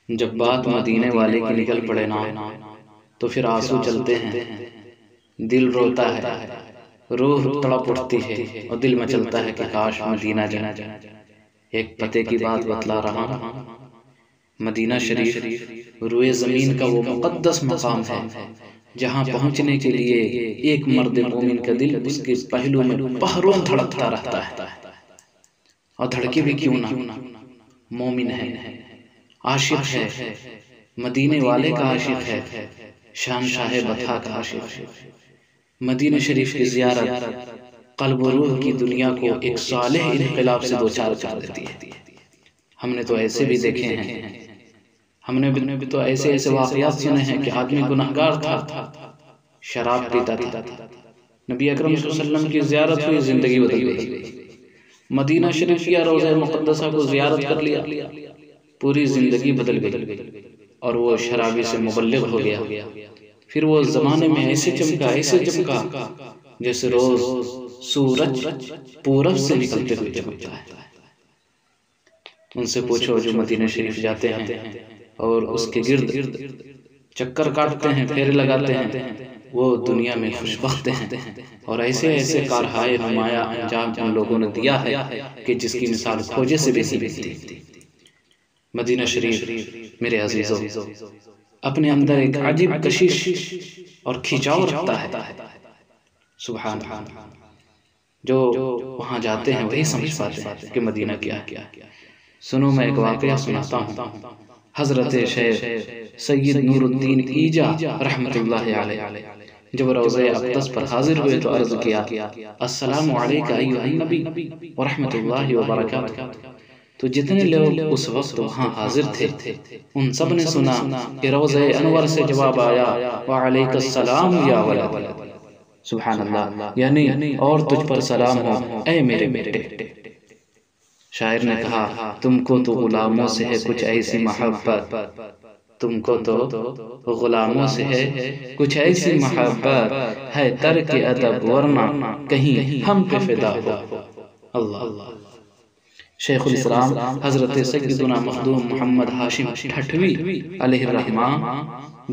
جب بات مدینے والے کی نکل پڑے نا تو پھر آنسو چلتے ہیں، دل روتا ہے، روح تڑپ اٹھتی ہے اور دل مچلتا ہے کہ کاش مدینہ جائے۔ ایک پتے کی بات بتلا رہا ہوں، مدینہ شریف روئے زمین کا وہ مقدس مقام ہے جہاں پہنچنے کے لیے ایک مرد مومن کا دل اس کے پہلو میں پہروں دھڑکتا رہتا ہے، اور دھڑکے بھی کیوں نہ، مومن ہے، عاشق ہے، مدینے والے کا عاشق ہے، شہنشاہ بطحا کا عاشق ہے۔ مدینہ شریف کی زیارت قلب و روح کی دنیا کو ایک صالح انقلاب سے دوچار کر دیتی ہے۔ ہم نے تو ایسے بھی دیکھے ہیں، ہم نے بھی تو ایسے واقعات سنے ہیں کہ آدمی گنہگار تھا، شراب پیتا تھا، نبی اکرم صلی اللہ علیہ وسلم کی زیارت ہوئی، زندگی بدل گئی۔ مدینہ شریف یا روضہ مقدسہ کو زیارت کر لیا، پوری زندگی بدل گئی، اور وہ شرابی سے مبلغ ہو گیا۔ پھر وہ زمانے میں ایسے چمکا جیسے روز سورج پورب سے نکلتے ہوئے چمکتا ہے۔ ان سے پوچھو جو مدینہ شریف جاتے ہیں اور اس کے گرد چکر کاٹتے ہیں، پھیرے لگاتے ہیں، وہ دنیا میں خوشبخت ہیں، اور ایسے کارہائے نمایاں انجام ان لوگوں نے دیا ہے کہ جس کی مثال کھوجے سے بھی نہیں ملتی۔ مدینہ شریف میرے عزیزو اپنے اندر ایک عجیب کشش اور کھینچاؤ رکھتا ہے، سبحان اللہ۔ جو وہاں جاتے ہیں وہی سمجھ پاتے ہیں کہ مدینہ کیا ہے۔ سنو میں ایک واقعہ سناتا ہوں۔ حضرت شیخ سید نور الدین ایجا رحمت اللہ علیہ جب روضہ اقدس پر حاضر ہوئے تو عرض کیا، السلام علیکہ ایھا النبی ورحمت اللہ وبرکاتہ۔ تو جتنے لوگ اس وقت وہاں حاضر تھے ان سب نے سنا کہ روضہ انور سے جواب آیا، وعلیک السلام یا ولد، سبحان اللہ، یعنی اور تجھ پر سلام ہو اے میرے بیٹے۔ شاعر نے کہا، تم کو تو غلاموں سے ہے کچھ ایسی محبت، تم کو تو غلاموں سے ہے کچھ ایسی محبت، ہے ترک ادب ورنہ کہیں ہم پہ فدا ہو۔ اللہ۔ شیخ الاسلام حضرت سیدنا مخدوم محمد ہاشم ٹھٹوی علیہ الرحمہ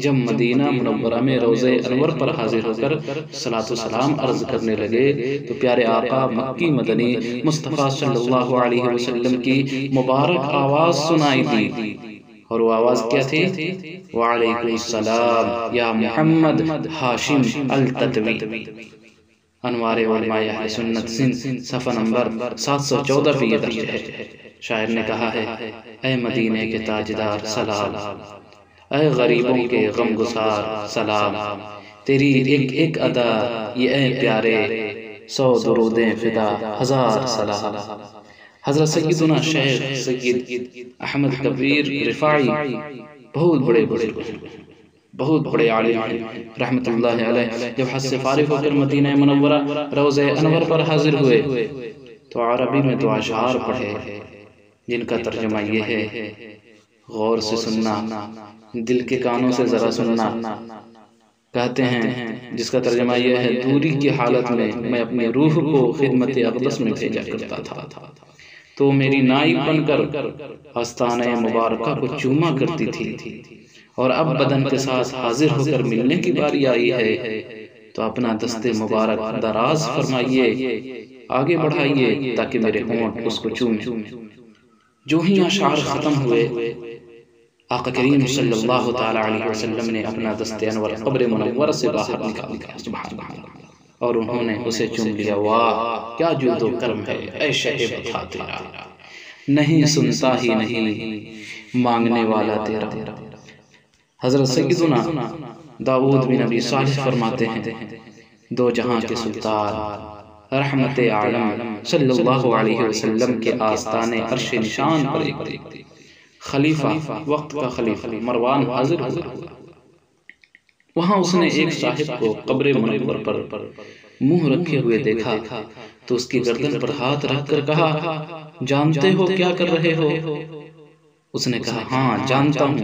جب مدینہ منورہ میں روضہ انور پر حاضر ہو کر صلاۃ و سلام عرض کرنے لگے تو پیارے آقا مکی مدنی مصطفیٰ صلی اللہ علیہ وسلم کی مبارک آواز سنائی دی، اور وہ آواز کیا تھی؟ وعلیکم السلام یا محمد ہاشم التتوی۔ انوار علماء اہل سنت سندھ صفحہ نمبر 714 پہ یہ درج ہے۔ شاعر نے کہا ہے، اے مدینے کے تاجدار سلام، اے غریبوں کے غم گسار سلام، تیری ایک ایک ادا یہ اے پیارے، 100 درودیں فدا ہزار سلام۔ حضرت سیدنا شیخ سید احمد کبیر رفاعی بہت بڑے بزرگ، بہت بڑے عالم رحمت اللہ علیہ، جب حج سے فارغ ہو کر مدینہ منورہ روضہ انور پر حاضر ہوئے تو عربی میں دو اشعار پڑھے جن کا ترجمہ یہ ہے، غور سے سننا، دل کے کانوں سے ذرا سننا۔ کہتے ہیں جس کا ترجمہ یہ ہے، دوری کی حالت میں میں اپنی روح کو خدمت اقدس میں بھیجا کرتا تھا تو میری نائب بن کر آستانہ مبارکہ کو چوما کرتی تھی، اور اب بدن کے ساتھ حاضر ہو کر ملنے کی باری آئی ہے تو اپنا دست مبارک دراز فرمائیے، آگے بڑھائیے تاکہ میرے ہونٹ اس کو چومیں۔ جو ہی اشعار ختم ہوئے، آقا کریم صلی اللہ تعالی علیہ وسلم نے اپنا دست انور قبر منورہ سے باہر نکال دیا، سبحان اللہ، اور انہوں نے اسے چوم لیا۔ واہ کیا جود و کرم ہے اے شہ بطحا تیرا، نہیں سنتا ہی نہیں مانگنے والا تیرا۔ حضرت سیدنا داؤد بن ابی صالح فرماتے ہیں، دو جہاں کے سلطان رحمت عالم صلی اللہ علیہ وسلم کے آستانے عرش نشان پر ایک دن خلیفہ، وقت کا خلیفہ مروان حاضر ہوا۔ وہاں اس نے ایک صاحب کو قبر منور پر منہ رکھے ہوئے دیکھا تو اس کی گردن پر ہاتھ رکھ کر کہا، جانتے ہو کیا کر رہے ہو؟ اس نے کہا، ہاں جانتا ہوں،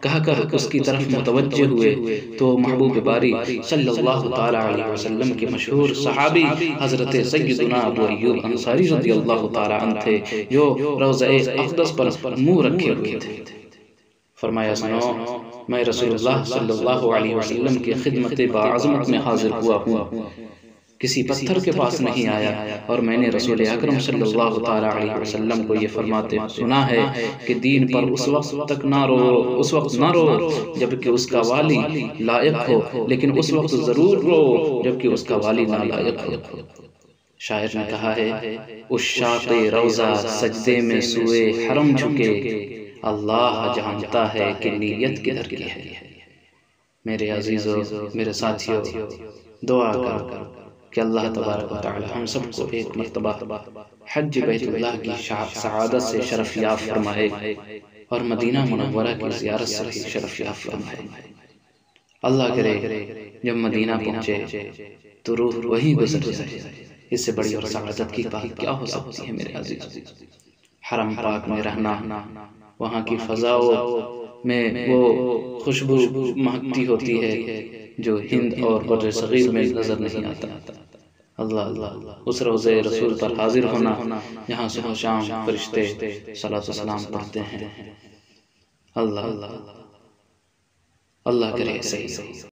کہہ کر اس کی طرف متوجہ ہوئے تو محبوب باری صلی اللہ تعالی علیہ وسلم کے مشہور صحابی حضرت سیدنا ابو ایوب انصاری رضی اللہ تعالی عنہ تھے، جو روضہ اقدس پر منہ رکھے ہوئے تھے۔ فرمایا سنو، میں رسول اللہ صلی اللہ علیہ وسلم کی خدمت باعظمت میں حاضر ہوا ہوں، کسی پتھر کے پاس نہیں آیا، اور میں نے رسول اکرم صلی اللہ تعالیٰ علیہ وسلم کو یہ فرماتے سنا ہے کہ دین پر اس وقت نہ رو جبکہ اس کا والی لائق ہو، لیکن اس وقت ضرور رو جبکہ اس کا والی نالائق ہو۔ شاعر نے کہا ہے، عشاق روضہ سجدے میں سوئے حرم جھکے، اللہ جانتا ہے کہ نیت کدھر کی ہے۔ میرے عزیزو، میرے ساتھیو، دعا کرو کہ اللہ تبارک و تعالی ہم سب کو ایک مرتبہ حج بیت اللہ کی سعادت سے شرف یافتہ فرمائے، اور مدینہ منورہ کی زیارت سے بھی شرف یافتہ فرمائے۔ اللہ کرے جب مدینہ پہنچے تو روح وہیں گزر جائے، اس سے بڑی اور سعادت کی بات کیا ہو سکتی ہے میرے عزیز۔ حرم پاک میں رہنا، وہاں کی فضاؤں میں وہ خوشبو مہکتی ہوتی ہے جو ہند اور بر صغیر میں نظر نہیں آتا۔ اللہ، اس روضہ رسول پر حاضر ہونا جہاں صبح شام فرشتے صلاۃ و سلام پڑھتے ہیں۔ اللہ کرے صحیح۔